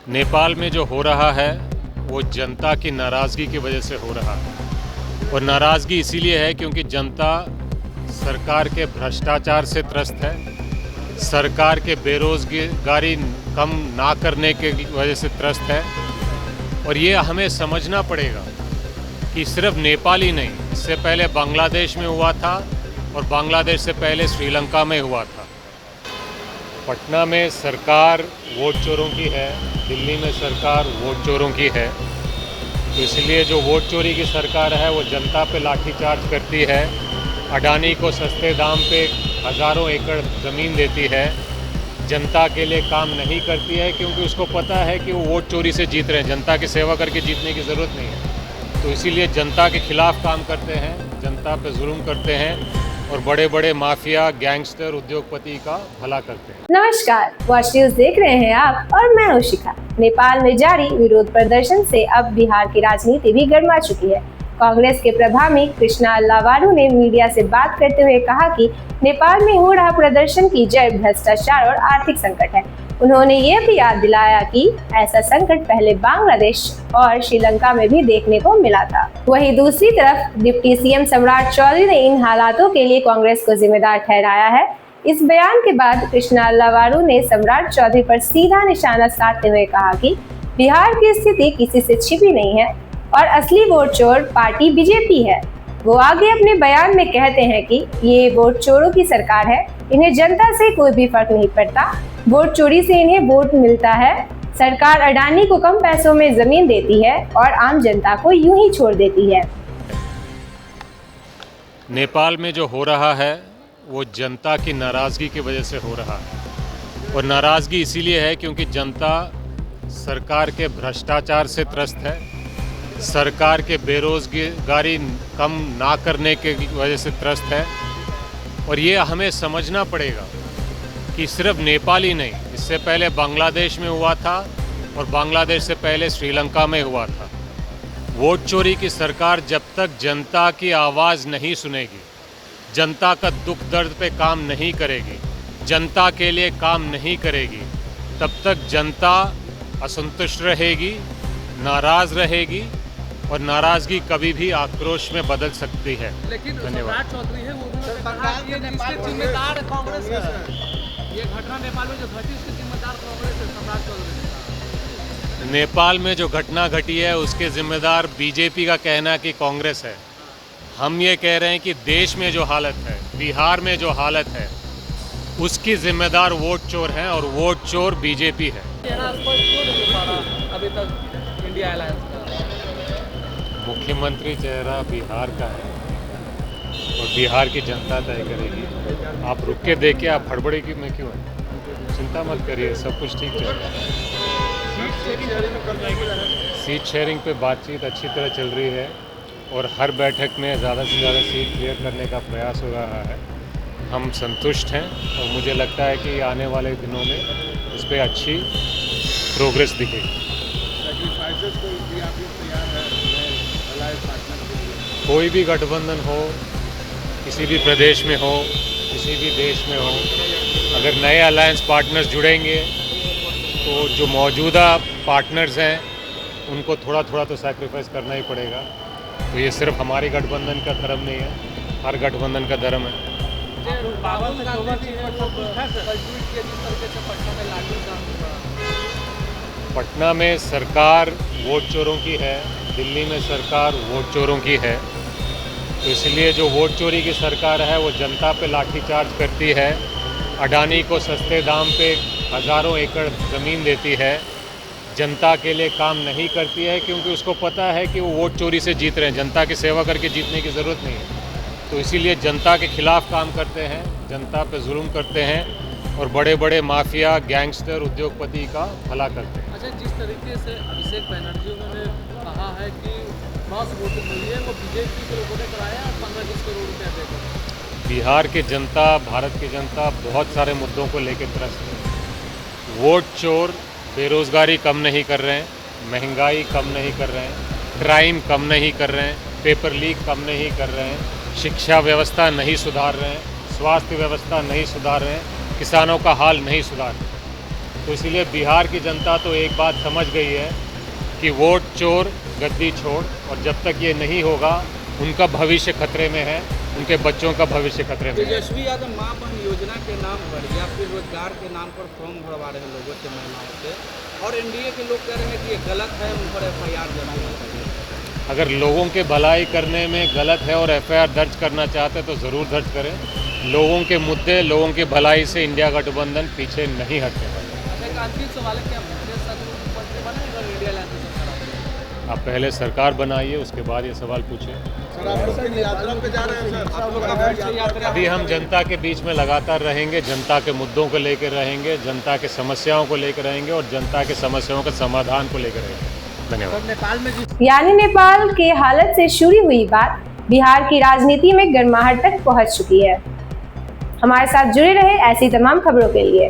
नेपाल में जो हो रहा है वो जनता की नाराज़गी की वजह से हो रहा है और नाराज़गी इसीलिए है क्योंकि जनता सरकार के भ्रष्टाचार से त्रस्त है, सरकार के बेरोज़गारी कम ना करने के वजह से त्रस्त है। और ये हमें समझना पड़ेगा कि सिर्फ नेपाल ही नहीं, इससे पहले बांग्लादेश में हुआ था और बांग्लादेश से पहले श्रीलंका में हुआ था। पटना में सरकार वोट चोरों की है, दिल्ली में सरकार वोट चोरों की है। तो इसलिए जो वोट चोरी की सरकार है वो जनता पे लाठीचार्ज करती है, अडानी को सस्ते दाम पे हज़ारों एकड़ ज़मीन देती है, जनता के लिए काम नहीं करती है क्योंकि उसको पता है कि वो वोट चोरी से जीत रहे हैं, जनता की सेवा करके जीतने की ज़रूरत नहीं है। तो इसीलिए जनता के खिलाफ़ काम करते हैं, जनता पे जुल्म करते हैं और बड़े बड़े माफिया, गैंगस्टर, उद्योगपति का भला करते हैं। नमस्कार, वॉच न्यूज देख रहे हैं आप और मैं हूं शिखा। नेपाल में जारी विरोध प्रदर्शन से अब बिहार की राजनीति भी गर्मा चुकी है। कांग्रेस के प्रभारी कृष्णा लावारू ने मीडिया से बात करते हुए कहा कि नेपाल में हो रहा प्रदर्शन की जड़ भ्रष्टाचार और आर्थिक संकट है। उन्होंने ये भी याद दिलाया कि ऐसा संकट पहले बांग्लादेश और श्रीलंका में भी देखने को मिला था। वहीं दूसरी तरफ डिप्टी सीएम सम्राट चौधरी ने इन हालातों के लिए कांग्रेस को जिम्मेदार ठहराया है। इस बयान के बाद कृष्णा लावारू ने सम्राट चौधरी पर सीधा निशाना साधते हुए कहा कि बिहार की स्थिति किसी से छिपी नहीं है और असली वोट चोर पार्टी बीजेपी है। वो आगे अपने बयान में कहते हैं कि ये वोट चोरों की सरकार है, इन्हें जनता से कोई भी फर्क नहीं पड़ता, वोट चोरी से इन्हें वोट मिलता है, सरकार अडानी को कम पैसों में जमीन देती है और आम जनता को यूं ही छोड़ देती है। नेपाल में जो हो रहा है वो जनता की नाराज़गी की वजह से हो रहा है और नाराज़गी इसीलिए है क्योंकि जनता सरकार के भ्रष्टाचार से त्रस्त है, सरकार के बेरोज़गारी कम ना करने के वजह से त्रस्त है। और ये हमें समझना पड़ेगा कि सिर्फ नेपाल ही नहीं, इससे पहले बांग्लादेश में हुआ था और बांग्लादेश से पहले श्रीलंका में हुआ था। वोट चोरी की सरकार जब तक जनता की आवाज़ नहीं सुनेगी, जनता का दुख दर्द पे काम नहीं करेगी, जनता के लिए काम नहीं करेगी, तब तक जनता असंतुष्ट रहेगी, नाराज़ रहेगी और नाराज़गी कभी भी आक्रोश में बदल सकती है। लेकिन धन्यवाद। सम्राट चौधरी है, वो इसके जिम्मेदार कांग्रेस है। ये घटना नेपाल में जो घटी उसके जिम्मेदार कांग्रेस है, सम्राट चौधरी ने कहा। नेपाल में जो घटना घटी है उसके जिम्मेदार बीजेपी का कहना कि कांग्रेस है। हम ये कह रहे हैं कि देश में जो हालत है, बिहार में जो हालत है, उसकी जिम्मेदार वोट चोर हैं और वोट चोर बीजेपी है। चेहरा स्पष्ट क्यों नहीं हो पा रहा अभी तक इंडिया अलायंस का? मुख्यमंत्री चेहरा बिहार का है और बिहार की जनता तय करेगी। आप रुक के देखिए, आप हड़बड़ी की में क्यों है? चिंता मत करिए, सब कुछ ठीक चल रहा है। सीट शेयरिंग पे बातचीत अच्छी तरह चल रही है और हर बैठक में ज़्यादा से ज़्यादा सीट क्लियर करने का प्रयास हो रहा है। हम संतुष्ट हैं और मुझे लगता है कि आने वाले दिनों में इस पर अच्छी प्रोग्रेस दिखेगी। कोई भी गठबंधन हो, किसी भी प्रदेश में हो, किसी भी देश में हो, अगर नए अलायंस पार्टनर्स जुड़ेंगे तो जो मौजूदा पार्टनर्स हैं उनको थोड़ा थोड़ा तो सैक्रिफाइस करना ही पड़ेगा। तो ये सिर्फ हमारी गठबंधन का धर्म नहीं है, हर गठबंधन का धर्म है। पटना में सरकार वोट चोरों की है, दिल्ली में सरकार वोट चोरों की है। तो इसलिए जो वोट चोरी की सरकार है वो जनता पे लाठीचार्ज करती है, अडानी को सस्ते दाम पे हज़ारों एकड़ ज़मीन देती है, जनता के लिए काम नहीं करती है क्योंकि उसको पता है कि वो वोट चोरी से जीत रहे हैं, जनता की सेवा करके जीतने की ज़रूरत नहीं है। तो इसीलिए जनता के खिलाफ़ काम करते हैं, जनता पे जुल्म करते हैं और बड़े बड़े माफिया, गैंगस्टर, उद्योगपति का भला करते हैं। अच्छा, जिस तरीके से अभिषेक बनर्जी उन्होंने कहा है कि क्रॉस वोटिंग हुई है, वो बीजेपी के लोगों ने कराया 15-20 करोड़ रुपया देकर। बिहार की जनता, भारत की जनता बहुत सारे मुद्दों को लेकर त्रस्त है। वोट चोर बेरोज़गारी कम नहीं कर रहे हैं, महंगाई कम नहीं कर रहे हैं, क्राइम कम नहीं कर रहे हैं, पेपर लीक कम नहीं कर रहे हैं, शिक्षा व्यवस्था नहीं सुधार रहे हैं, स्वास्थ्य व्यवस्था नहीं सुधार रहे हैं, किसानों का हाल नहीं सुधार रहे हैं। तो इसलिए बिहार की जनता तो एक बात समझ गई है कि वोट चोर गद्दी छोड़, और जब तक ये नहीं होगा उनका भविष्य खतरे में है, उनके बच्चों का भविष्य खतरे में है। तेजस्वी यादव माँ बहन योजना के नाम पर या फिर रोजगार के नाम पर फॉर्म भरवा रहे हैं लोगों से, महिलाओं से, और एनडीए के लोग कह रहे हैं कि ये गलत है, उन पर एफआईआर दर्ज होना चाहिए। अगर लोगों के भलाई करने में गलत है और एफआईआर दर्ज करना चाहते हैं तो ज़रूर दर्ज करें। लोगों के मुद्दे, लोगों की भलाई से इंडिया गठबंधन पीछे नहीं हटने वाला। अच्छा, एक अंतिम सवाल है कि आप भूपेश यादव मंत्री बने अगर इंडिया लाते सरकार? आप पहले सरकार बनाइए, उसके बाद ये सवाल पूछें। यात्रा पे जा रहे हैं सर, आप लोग का यात्रा अभी हम जनता के बीच में लगातार रहेंगे, जनता के मुद्दों को लेकर रहेंगे, जनता के समस्याओं को लेकर रहेंगे और जनता के समस्याओं के समाधान को लेकर रहेंगे। धन्यवाद। नेपाल में यानी नेपाल के हालत से शुरू हुई बात बिहार की राजनीति में गर्माहट तक पहुंच चुकी है। हमारे साथ जुड़े रहे ऐसी तमाम खबरों के लिए।